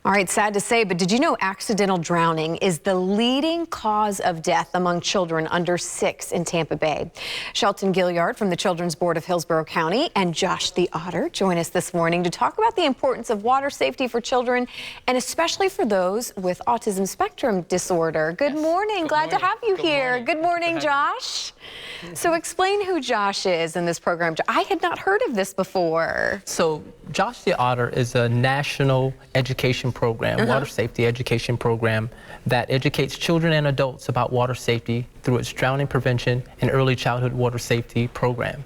All right, sad to say, but did you know accidental drowning is the leading cause of death among children under 6 in Tampa Bay? Shelton Gilliard from the Children's Board of Hillsborough County and Josh the Otter join us this morning to talk about the importance of water safety for children and especially for those with autism spectrum disorder. Good morning. Glad to have you here. Good morning, Josh. So explain who Josh is in this program. I had not heard of this before. So Josh the Otter is a national education program, water safety education program that educates children and adults about water safety through its drowning prevention and early childhood water safety program.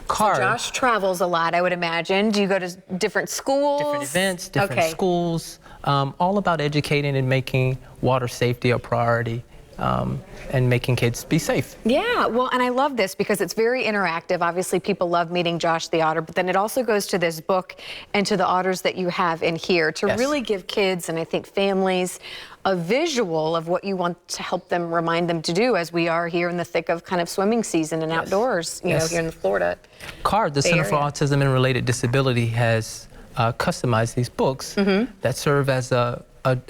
So Josh travels a lot, I would imagine. Do you go to different schools? Different events, different schools, all about educating and making water safety a priority. And making kids be safe. Yeah, well, and I love this because it's very interactive. Obviously, people love meeting Josh the Otter, but then it also goes to this book and to the otters that you have in here to really give kids and I think families a visual of what you want to help them, remind them to do as we are here in the thick of kind of swimming season and outdoors, you know, here in Florida. CARD, the Center for Autism and Related Disability, has customized these books that serve as a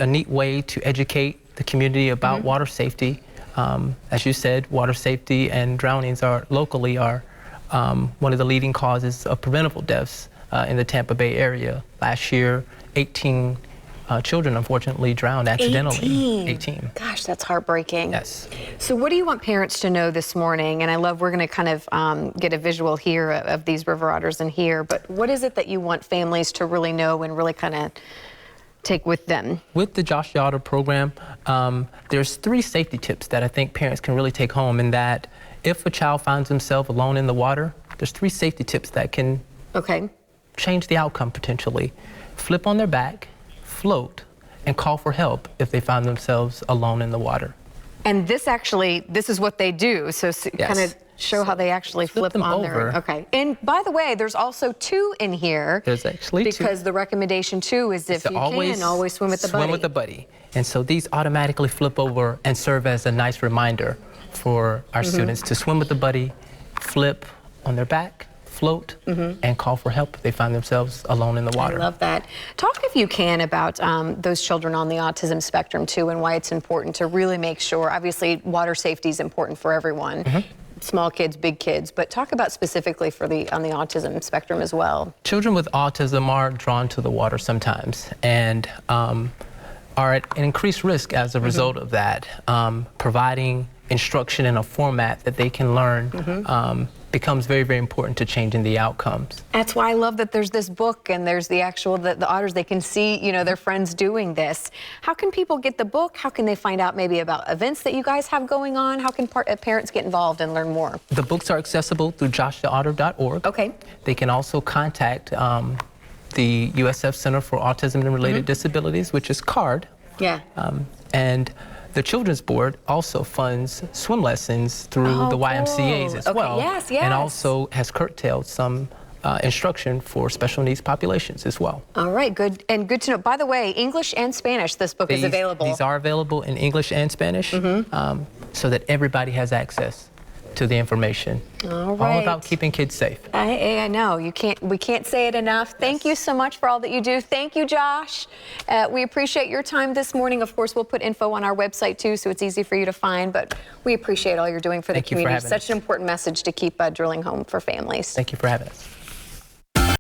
neat way to educate the community about water safety. As you said, water safety and drownings locally are one of the leading causes of preventable deaths in the Tampa Bay area. Last year, 18 children unfortunately drowned accidentally. 18. Gosh, that's heartbreaking. Yes. So what do you want parents to know this morning? And I love we're going to kind of get a visual here of these river otters in here, but what is it that you want families to really know and really kind of take with them? With the Josh the Otter program, there's 3 safety tips that I think parents can really take home, in that if a child finds himself alone in the water, there's 3 safety tips that can change the outcome potentially. Flip on their back, float, and call for help if they find themselves alone in the water. And this is what they do, so kind of show how they actually flip on there. And by the way, there's also 2 in here. There's actually 2. Because the recommendation 2 is if you can, always swim with the buddy. Swim with a buddy. And so these automatically flip over and serve as a nice reminder for our students to swim with the buddy, flip on their back, float, and call for help if they find themselves alone in the water. I love that. Talk, if you can, about those children on the autism spectrum too, and why it's important to really make sure, obviously water safety is important for everyone. Small kids, big kids, but talk about specifically for on the autism spectrum as well. Children with autism are drawn to the water sometimes and are at an increased risk as a result of that. Providing instruction in a format that they can learn becomes very, very important to changing the outcomes. That's why I love that there's this book and there's the actual, the otters, they can see, you know, their friends doing this. How can people get the book? How can they find out maybe about events that you guys have going on? How can parents get involved and learn more? The books are accessible through joshtheotter.org. They can also contact the USF Center for Autism and Related Disabilities, which is CARD. And the Children's Board also funds swim lessons through the YMCAs as well. And also has curtailed some instruction for special needs populations as well. All right, good to know. By the way, English and Spanish, this book is available. These are available in English and Spanish so that everybody has access to the information. All about keeping kids safe. I know, we can't say it enough. Thank you so much for all that you do. Thank you, Josh. We appreciate your time this morning. Of course, we'll put info on our website too, so it's easy for you to find, but we appreciate all you're doing for the community. Such an important message to keep drilling home for families. Thank you for having us.